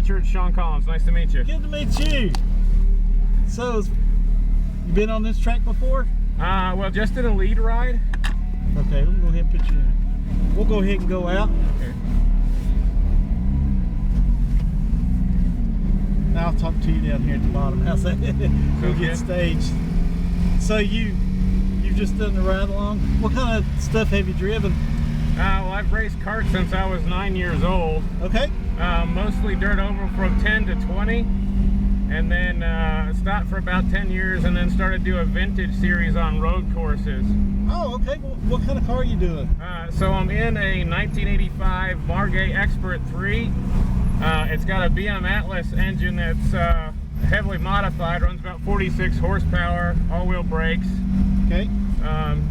Richard, Sean Collins. Nice to meet you. Good to meet you. So, you been on this track before? Well, just did a lead ride. Okay, we'll go ahead and put you in. We'll go ahead and go out. Okay. Now I'll talk to you down here at the bottom. How's that? We'll get staged. So you've just done the ride along. What kind of stuff have you driven? Well, I've raced karts since I was 9 years old. Okay. Mostly dirt oval from 10 to 20. And then stopped for about 10 years and then started to do a vintage series on road courses. Oh, okay. Well, what kind of car are you doing? So I'm in a 1985 Marc Expert 3. It's got a BM Atlas engine that's heavily modified, runs about 46 horsepower, all-wheel brakes. Okay.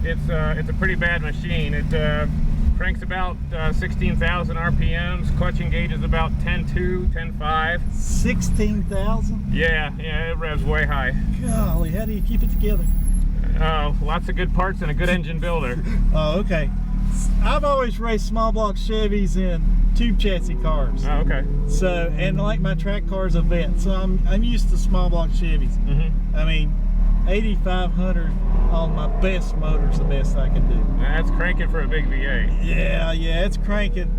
It's a pretty bad machine. It cranks about 16,000 RPMs. Clutching gauge is about 10.2, 10.5. 16,000? Yeah, it revs way high. Golly, how do you keep it together? Lots of good parts and a good engine builder. Oh, okay. I've always raced small block Chevys and tube chassis cars. Oh, okay. So, and like my track car's a vet, so I'm used to small block Chevys. Mm-hmm. I mean, 8,500 on my best motor's the best I can do. That's cranking for a big V8. Yeah, it's cranking,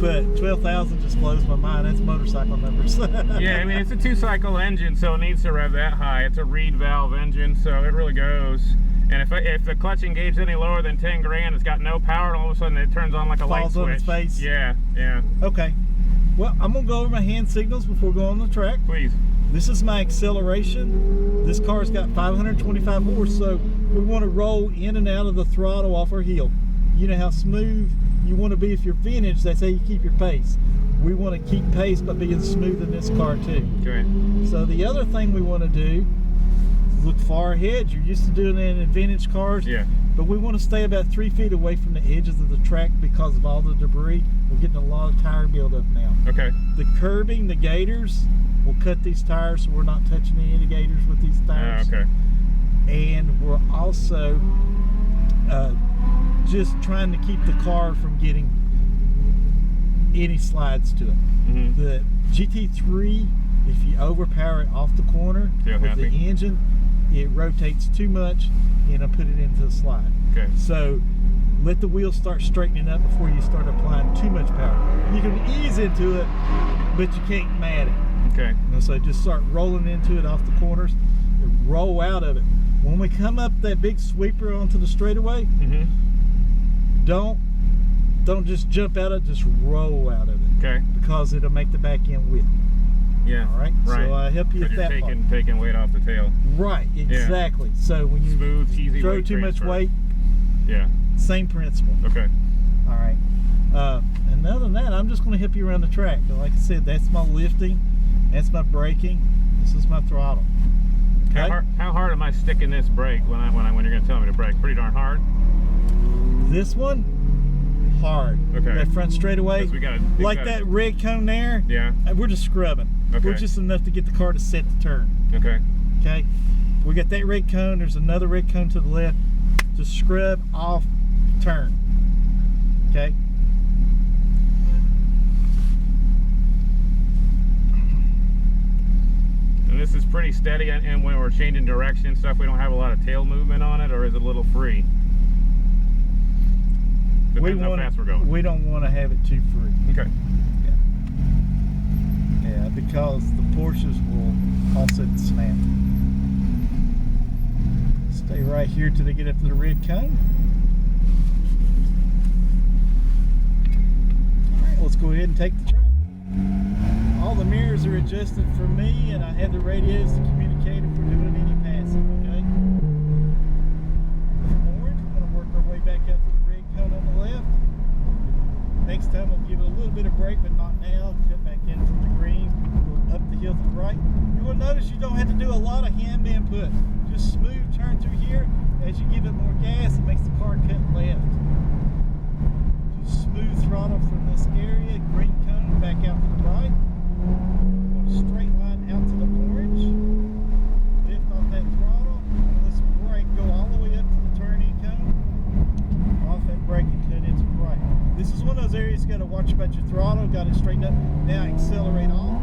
but 12,000 just blows my mind. That's motorcycle numbers. Yeah, I mean, it's a 2-cycle engine, so it needs to rev that high. It's a reed valve engine, so it really goes. And if the clutching gauge is any lower than 10 grand, it's got no power, and all of a sudden it turns on like a light switch. Falls on its face. Yeah. Okay. Well, I'm gonna go over my hand signals before going on the track. Please. This is my acceleration. This car's got 525 horse, so we want to roll in and out of the throttle off our heel. You know how smooth you want to be if you're vintage. That's how you keep your pace. We want to keep pace by being smooth in this car too. Okay. So the other thing we want to do is look far ahead. You're used to doing it in vintage cars. Yeah. But we want to stay about 3 feet away from the edges of the track because of all the debris. We're getting a lot of tire buildup now. Okay. The curbing, the gators, we'll cut these tires so we're not touching any of the gators with these tires. Okay. And we're also just trying to keep the car from getting any slides to it. Mm-hmm. The GT3, if you overpower it off the corner with the engine, it rotates too much and it'll put it into the slide. Okay. So let the wheels start straightening up before you start applying too much power. You can ease into it, but you can't mat it. Okay. So just start rolling into it off the corners and roll out of it. When we come up that big sweeper onto the straightaway, mm-hmm. don't just jump out of it, just roll out of it. Okay. Because it'll make the back end whip. Yeah. All right. So I help you with that part. Taking weight off the tail. Right. Exactly. Yeah. So when you smooth, easy throw too much weight, yeah. Same principle. Okay. All right. And other than that, I'm just going to help you around the track. Like I said, that's my lifting, that's my braking, this is my throttle. Okay? How hard am I sticking this brake when you're going to tell me to brake? Pretty darn hard. This one, hard. Okay. That front straightaway, like that red cone there. Yeah. We're just scrubbing. Okay. We're just enough to get the car to set the turn. Okay. Okay. We got that red cone. There's another red cone to the left. Just scrub off, turn. Okay. And this is pretty steady, and when we're changing direction and stuff, we don't have a lot of tail movement on it, or is it a little free? Depends how fast we're going. We don't want to have it too free. Okay. Yeah, because the Porsches will offset the snap. Stay right here till they get up to the red cone. Alright, let's go ahead and take the track. All the mirrors are adjusted for me, and I have the radios to communicate if we're doing any passing, okay? Orange, we're going to work our way back out to the red cone on the left. Next time we'll give it a little bit of brake, but not now. Cut back in from the green, go up the hill to the right. You will notice you don't have to do a lot of hand input. Just smooth turn through here. As you give it more gas, it makes the car cut left. Just smooth throttle from this area, green cone back out to the right. Go straight line out to the orange. Lift off that throttle. Let's brake, go all the way up to the turning cone. Off that brake and cut into the right. This is one of those areas you got to watch about your throttle. Got it straightened up. Now accelerate off.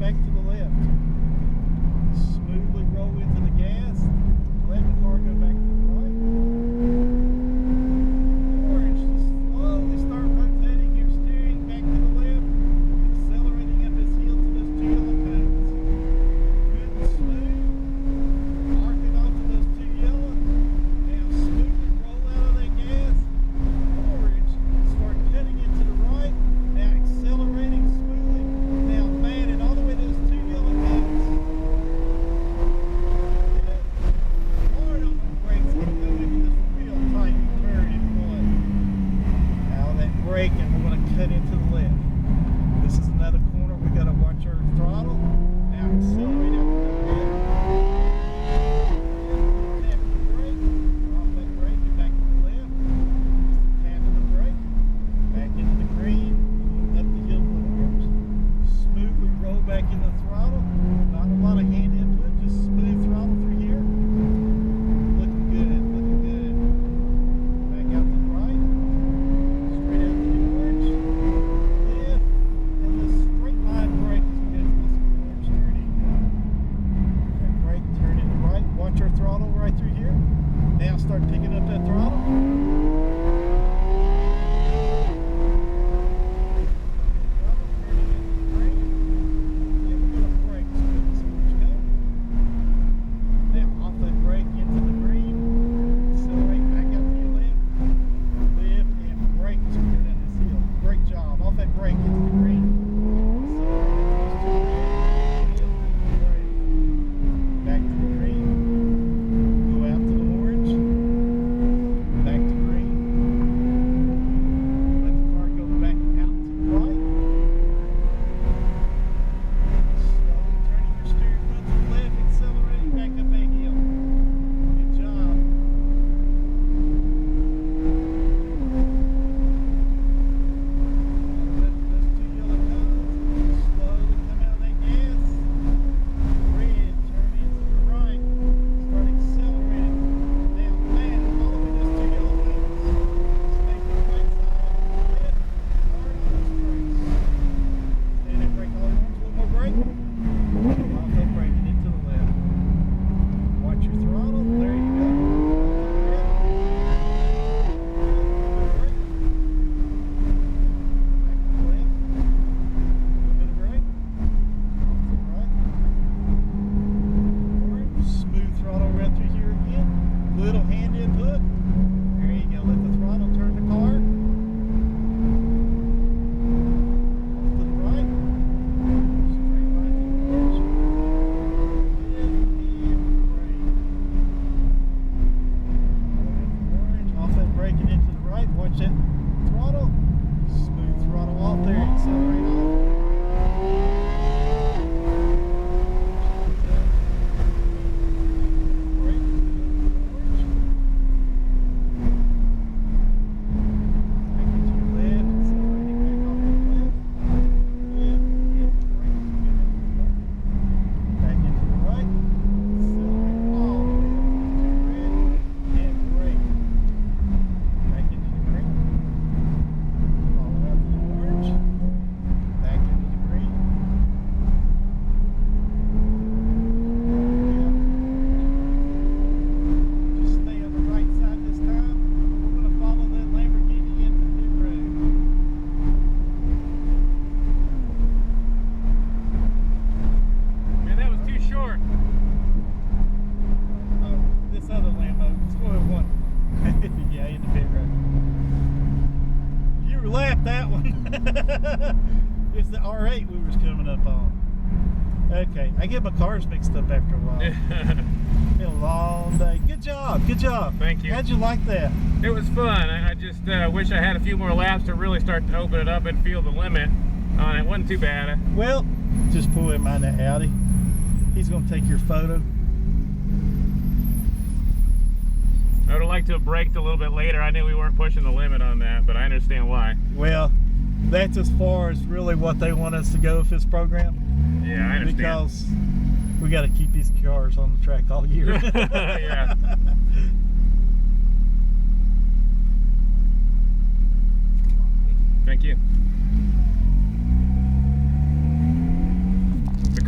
back to the left. Smoothly roll into the gas. Let the car go back to the right. Orange, just slowly start rotating your steering back to the left, accelerating up this hill to those two yellow cones. Good and smooth. Arc it onto those two yellow. Now smoothly roll out of that gas. Orange, start cutting into the right. Now accelerating smoothly. Now man, and all the way to those two yellow cones. Hard on the brakes and go into this real tight turn if you want. Now that brake, and we're going to cut into the left. This is another corner. We got to watch our throttle. Now accelerate out to the left. Tap the brake. Off that brake and back to the left. Just tap the brake. Back into the green. Up the hill to the orange. Smoothly roll back into the throttle. Not a lot of hand input. Just smooth throttle through here. Looking good. Looking good. Back out to the right. Straight out to the orange. Left. And the straight line brake as we get to this orange turning. That brake, turn it to right. Watch our throttle right through here. Now start picking up that throttle. Little hand input. There you go. Let the throttle turn the car. Off to the right. Straight line to the orange. Left and brake. Orange. Off that brake and into the right. Watch that throttle. Smooth throttle off there. Accelerate off. That one. It's the R8 we was coming up on. Okay, I get my cars mixed up after a while. Been a long day. Good job, good job. Thank you. How'd you like that? It was fun. I just wish I had a few more laps to really start to open it up and feel the limit on it. Wasn't too bad. Well, just pull him out of that Audi. He's gonna take your photo. I would have liked to have braked a little bit later. I knew we weren't pushing the limit on that, but I understand why. Well, that's as far as really what they want us to go with this program. Yeah, I understand. Because we got to keep these cars on the track all year. Yeah. Thank you.